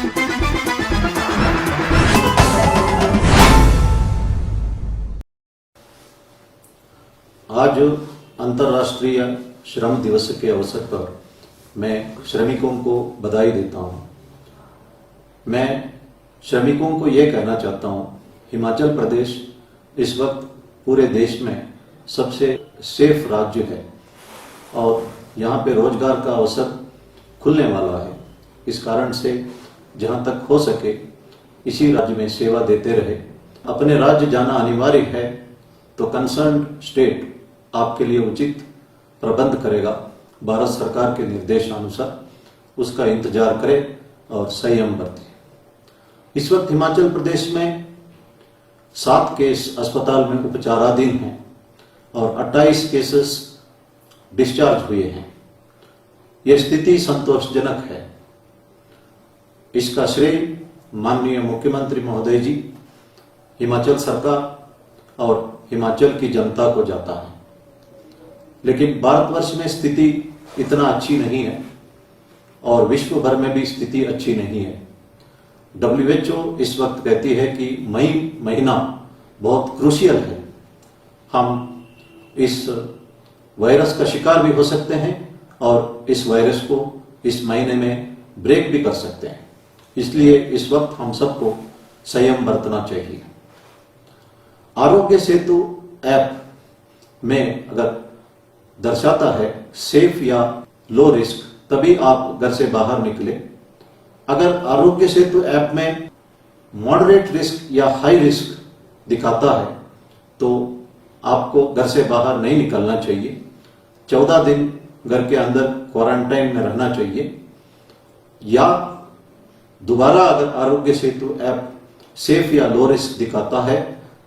आज अंतर्राष्ट्रीय श्रम दिवस के अवसर पर मैं श्रमिकों को बधाई देता हूं। मैं श्रमिकों को ये कहना चाहता हूं, हिमाचल प्रदेश इस वक्त पूरे देश में सबसे सेफ राज्य है और यहाँ पे रोजगार का अवसर खुलने वाला है। इस कारण से जहाँ तक हो सके इसी राज्य में सेवा देते रहे। अपने राज्य जाना अनिवार्य है तो कंसर्न स्टेट आपके लिए उचित प्रबंध करेगा। भारत सरकार के निर्देशानुसार उसका इंतजार करें और संयम बरतें। इस वक्त हिमाचल प्रदेश में 7 केस अस्पताल में उपचाराधीन हैं और 28 केसेस डिस्चार्ज हुए हैं। यह स्थिति संतोषजनक है। इसका श्रेय माननीय मुख्यमंत्री महोदय जी, हिमाचल सरकार और हिमाचल की जनता को जाता है। लेकिन भारतवर्ष में स्थिति इतना अच्छी नहीं है और विश्व भर में भी स्थिति अच्छी नहीं है। WHO इस वक्त कहती है कि मई महीना बहुत क्रूशियल है। हम इस वायरस का शिकार भी हो सकते हैं और इस वायरस को इस महीने में ब्रेक भी कर सकते हैं। इसलिए इस वक्त हम सबको संयम बरतना चाहिए। आरोग्य सेतु ऐप में अगर दर्शाता है सेफ या लो रिस्क, तभी आप घर से बाहर निकले। अगर आरोग्य सेतु ऐप में मॉडरेट रिस्क या हाई रिस्क दिखाता है तो आपको घर से बाहर नहीं निकलना चाहिए। 14 दिन घर के अंदर क्वारंटाइन में रहना चाहिए। या दोबारा अगर आरोग्य सेतु ऐप सेफ या लो रिस्क दिखाता है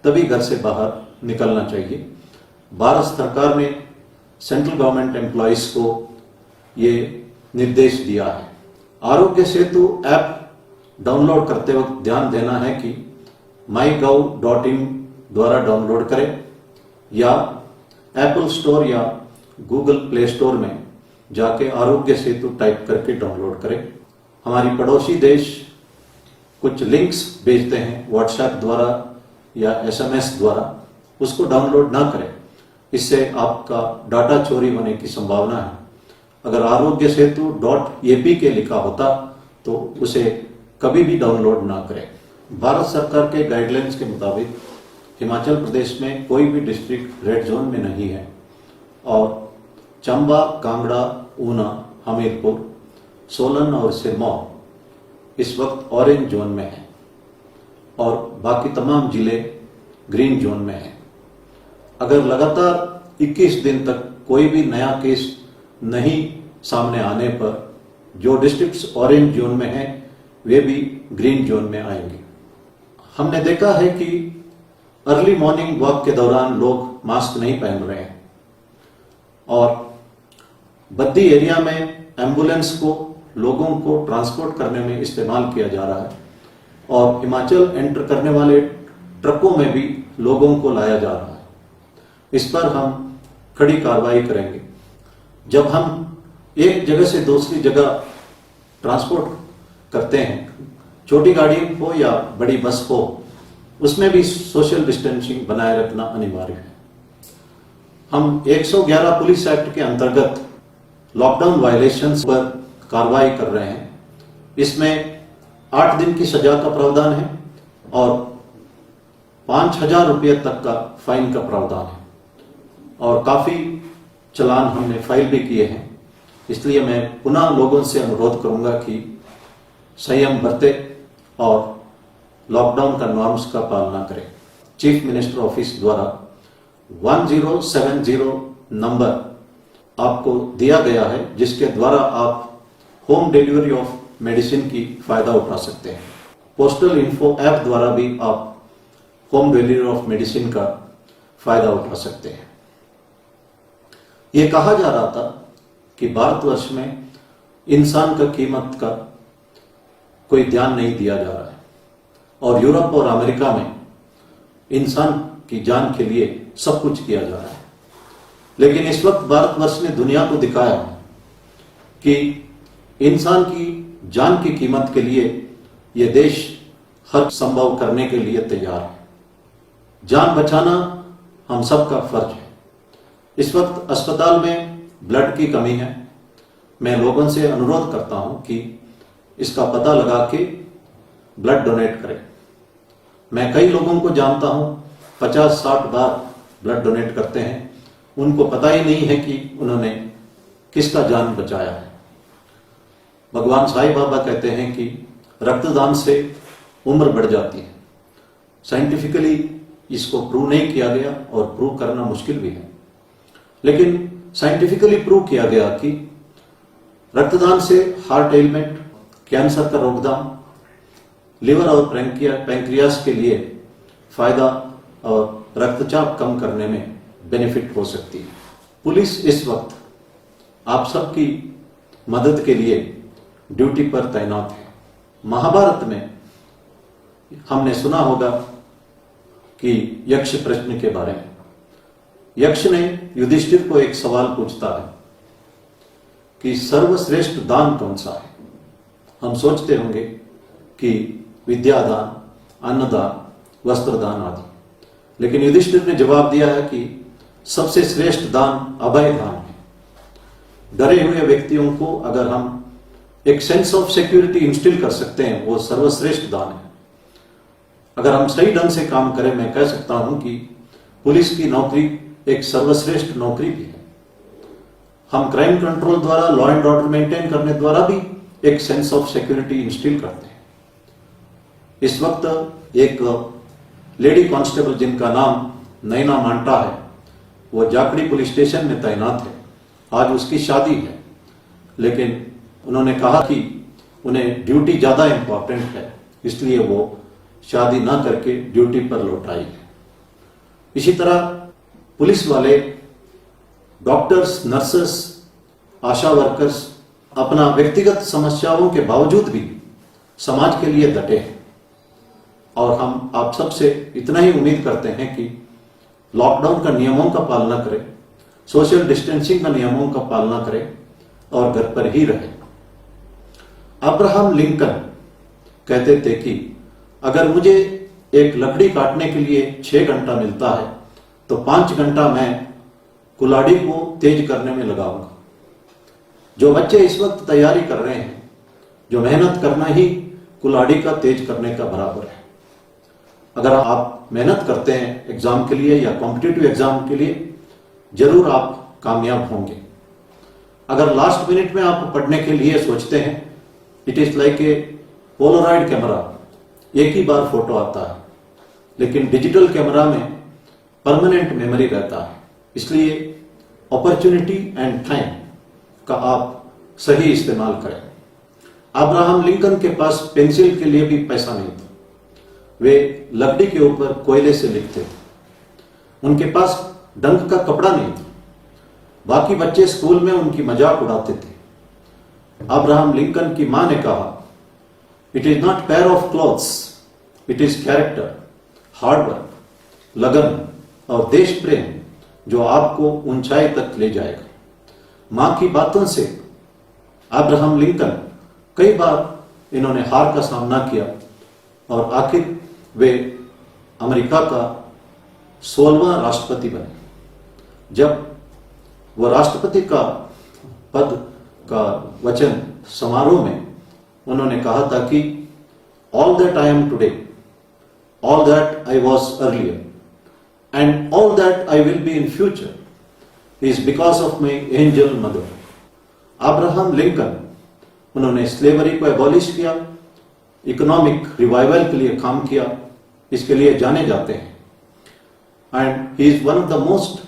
तभी घर से बाहर निकलना चाहिए। भारत सरकार ने सेंट्रल गवर्नमेंट एम्प्लॉइज को ये निर्देश दिया है। आरोग्य सेतु ऐप डाउनलोड करते वक्त ध्यान देना है कि mygov.in द्वारा डाउनलोड करें या एप्पल स्टोर या गूगल प्ले स्टोर में जाके आरोग्य सेतु टाइप करके डाउनलोड करें। हमारी पड़ोसी देश कुछ लिंक्स भेजते हैं व्हाट्सएप द्वारा या SMS द्वारा, उसको डाउनलोड ना करें। इससे आपका डाटा चोरी होने की संभावना है। अगर आरोग्य सेतु .ap के लिखा होता तो उसे कभी भी डाउनलोड ना करें। भारत सरकार के गाइडलाइंस के मुताबिक हिमाचल प्रदेश में कोई भी डिस्ट्रिक्ट रेड जोन में नहीं है और चंबा, कांगड़ा, ऊना, हमीरपुर, सोलन और सिरमौर इस वक्त ऑरेंज जोन में है और बाकी तमाम जिले ग्रीन जोन में हैं। अगर लगातार 21 दिन तक कोई भी नया केस नहीं सामने आने पर जो डिस्ट्रिक्ट्स ऑरेंज जोन में हैं वे भी ग्रीन जोन में आएंगे। हमने देखा है कि अर्ली मॉर्निंग वॉक के दौरान लोग मास्क नहीं पहन रहे हैं और बद्दी एरिया में एम्बुलेंस को लोगों को ट्रांसपोर्ट करने में इस्तेमाल किया जा रहा है और हिमाचल एंटर करने वाले ट्रकों में भी लोगों को लाया जा रहा है। इस पर हम कड़ी कार्रवाई करेंगे। जब हम एक जगह से दूसरी जगह ट्रांसपोर्ट करते हैं, छोटी गाड़ी हो या बड़ी बस हो, उसमें भी सोशल डिस्टेंसिंग बनाए रखना अनिवार्य है। हम 111 पुलिस एक्ट के अंतर्गत लॉकडाउन वायलेशंस पर कार्रवाई कर रहे हैं। इसमें 8 दिन की सजा का प्रावधान है और 5,000 रुपये तक का फाइन का प्रावधान है और काफी चलान हमने फाइल भी किए हैं। इसलिए मैं पुनः लोगों से अनुरोध करूंगा कि संयम बरते और लॉकडाउन का नॉर्म्स का पालना करें। चीफ मिनिस्टर ऑफिस द्वारा 1070 नंबर आपको दिया गया है जिसके द्वारा आप होम डिलीवरी ऑफ मेडिसिन की फायदा उठा सकते हैं। पोस्टल इन्फो ऐप द्वारा भी आप होम डिलीवरी ऑफ मेडिसिन का फायदा उठा सकते हैं। यह कहा जा रहा था कि भारतवर्ष में इंसान का कीमत का कोई ध्यान नहीं दिया जा रहा है और यूरोप और अमेरिका में इंसान की जान के लिए सब कुछ किया जा रहा है। लेकिन इस वक्त भारतवर्ष ने दुनिया को दिखाया कि इंसान की जान की कीमत के लिए ये देश हर संभव करने के लिए तैयार है। जान बचाना हम सबका फर्ज है। इस वक्त अस्पताल में ब्लड की कमी है। मैं लोगों से अनुरोध करता हूं कि इसका पता लगा के ब्लड डोनेट करें। मैं कई लोगों को जानता हूं 50-60 बार ब्लड डोनेट करते हैं, उनको पता ही नहीं है कि उन्होंने किसका जान बचाया है। भगवान साईं बाबा कहते हैं कि रक्तदान से उम्र बढ़ जाती है। साइंटिफिकली इसको प्रूव नहीं किया गया और प्रूव करना मुश्किल भी है, लेकिन साइंटिफिकली प्रूव किया गया कि रक्तदान से हार्ट एलिमेंट, कैंसर का रोकथाम, लिवर और पैंक्रियास के लिए फायदा और रक्तचाप कम करने में बेनिफिट हो सकती है। पुलिस इस वक्त आप सबकी मदद के लिए ड्यूटी पर तैनात है। महाभारत में हमने सुना होगा कि यक्ष प्रश्न के बारे में। यक्ष ने युधिष्ठिर को एक सवाल पूछता है कि सर्वश्रेष्ठ दान कौन सा है। हम सोचते होंगे कि विद्यादान, अन्नदान, वस्त्रदान आदि, लेकिन युधिष्ठिर ने जवाब दिया है कि सबसे श्रेष्ठ दान अभय दान है। डरे हुए व्यक्तियों को अगर हम एक सेंस ऑफ सिक्योरिटी इंस्टिल कर सकते हैं, वो सर्वश्रेष्ठ दान है। अगर हम सही ढंग से काम करें, मैं कह सकता हूं कि पुलिस की नौकरी एक सर्वश्रेष्ठ नौकरी भी है। हम क्राइम कंट्रोल द्वारा, लॉ एंड ऑर्डर मेंटेन करने द्वारा भी एक सेंस ऑफ सिक्योरिटी इंस्टिल करते हैं। इस वक्त एक लेडी कांस्टेबल जिनका नाम नैना मांटा है, वो जाखड़ी पुलिस स्टेशन में तैनात है। आज उसकी शादी है, लेकिन उन्होंने कहा कि उन्हें ड्यूटी ज्यादा इंपॉर्टेंट है, इसलिए वो शादी ना करके ड्यूटी पर लौट आई है। इसी तरह पुलिस वाले, डॉक्टर्स, नर्सेस, आशा वर्कर्स अपना व्यक्तिगत समस्याओं के बावजूद भी समाज के लिए डटे हैं। और हम आप सबसे इतना ही उम्मीद करते हैं कि लॉकडाउन का नियमों का पालना करें, सोशल डिस्टेंसिंग का नियमों का पालना करें और घर पर ही रहें। अब्राहम लिंकन कहते थे कि अगर मुझे एक लकड़ी काटने के लिए 6 घंटा मिलता है तो 5 घंटा मैं कुल्हाड़ी को तेज करने में लगाऊंगा। जो बच्चे इस वक्त तैयारी कर रहे हैं, जो मेहनत करना ही कुल्हाड़ी का तेज करने का बराबर है। अगर आप मेहनत करते हैं एग्जाम के लिए या कॉम्पिटिटिव एग्जाम के लिए, जरूर आप कामयाब होंगे। अगर लास्ट मिनट में आप पढ़ने के लिए सोचते हैं, it is like a Polaroid camera, एक ही बार फोटो आता है, लेकिन डिजिटल कैमरा में परमानेंट मेमोरी रहता है। इसलिए अपॉर्चुनिटी एंड टाइम का आप सही इस्तेमाल करें। अब्राहम लिंकन के पास पेंसिल के लिए भी पैसा नहीं था, वे लकड़ी के ऊपर कोयले से लिखते थे। उनके पास डंक का कपड़ा नहीं था। बाकी बच्चे स्कूल में उनकी मजाक उड़ाते थे। अब्राहम लिंकन की मां ने कहा, it is not pair of clothes, it is character, hard work, लगन और देश प्रेम जो आपको ऊंचाई तक ले जाएगा। मां की बातों से अब्राहम लिंकन कई बार इन्होंने हार का सामना किया और आखिर वे अमेरिका का 16वां राष्ट्रपति बने। जब वो राष्ट्रपति का पद का वचन समारोह में उन्होंने कहा था कि all that I am today, all that I was earlier and all that I will be in future is because of my angel mother. Abraham Lincoln, उन्होंने स्लेवरी को एबॉलिश किया, इकोनॉमिक रिवाइवल के लिए काम किया, इसके लिए जाने जाते हैं। And he is one of the most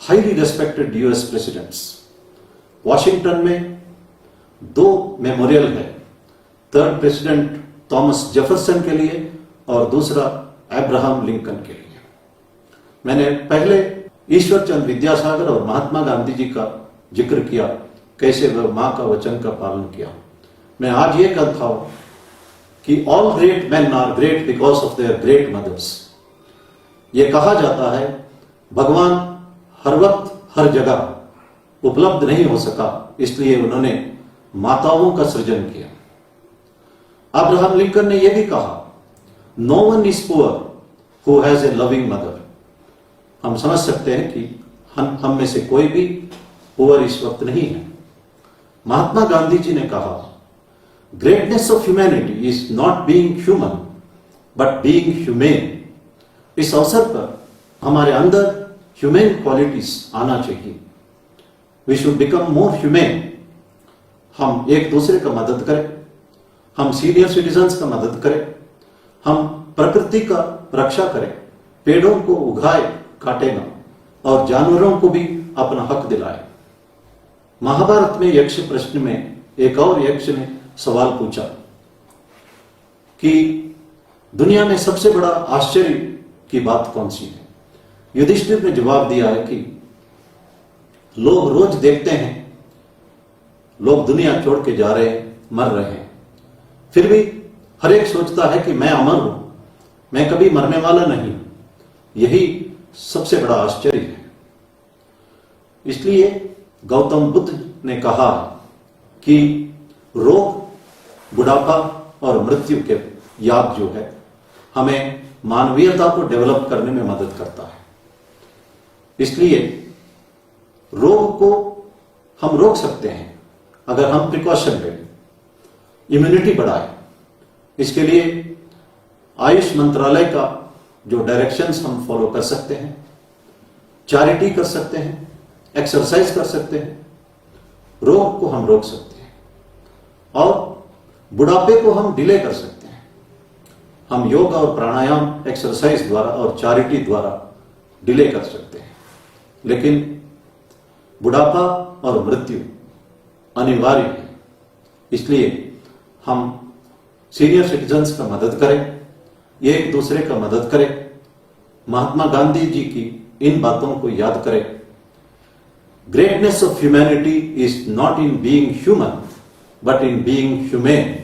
highly respected US presidents. Washington में 2 मेमोरियल है, थर्ड प्रेसिडेंट थॉमस जेफरसन के लिए और दूसरा अब्राहम लिंकन के लिए। मैंने पहले ईश्वर चंद्र विद्यासागर और महात्मा गांधी जी का जिक्र किया, कैसे वह मां का वचन का पालन किया। मैं आज ये कहता हूं कि all great man are great because of their great mothers. ये कहा जाता है भगवान हर वक्त हर जगह उपलब्ध नहीं हो सका, इसलिए उन्होंने माताओं का सृजन किया। अब्राहम लिंकन ने यह भी कहा, no one is poor who has a loving mother. हम समझ सकते हैं कि हम में से कोई भी पुअर इस वक्त नहीं है। महात्मा गांधी जी ने कहा, greatness of humanity is not being human but being humane. इस अवसर पर हमारे अंदर ह्यूमेन क्वालिटीज आना चाहिए। We should become more humane. हम एक दूसरे का मदद करें, हम सीनियर सिटीजन्स का मदद करें, हम प्रकृति का रक्षा करें, पेड़ों को उगाए काटे ना, और जानवरों को भी अपना हक दिलाए। महाभारत में यक्ष प्रश्न में एक और यक्ष ने सवाल पूछा कि दुनिया में सबसे बड़ा आश्चर्य की बात कौन सी है। युधिष्ठिर ने जवाब दिया है कि लोग रोज देखते हैं लोग दुनिया छोड़ के जा रहे हैं, मर रहे हैं, फिर भी हर एक सोचता है कि मैं अमर हूं, मैं कभी मरने वाला नहीं हूं। यही सबसे बड़ा आश्चर्य है। इसलिए गौतम बुद्ध ने कहा कि रोग, बुढ़ापा और मृत्यु के याद जो है हमें मानवीयता को डेवलप करने में मदद करता है। इसलिए रोग को हम रोक सकते हैं अगर हम प्रिकॉशन लें, इम्यूनिटी बढ़ाएं। इसके लिए आयुष मंत्रालय का जो डायरेक्शंस हम फॉलो कर सकते हैं, चैरिटी कर सकते हैं, एक्सरसाइज कर सकते हैं, रोग को हम रोक सकते हैं और बुढ़ापे को हम डिले कर सकते हैं। हम योग और प्राणायाम, एक्सरसाइज द्वारा और चैरिटी द्वारा डिले कर सकते हैं। लेकिन बुढ़ापा और मृत्यु अनिवार्य है। इसलिए हम सीनियर सिटीजन्स का मदद करें, एक दूसरे का मदद करें, महात्मा गांधी जी की इन बातों को याद करें। Greatness of humanity is not in being human but in being humane.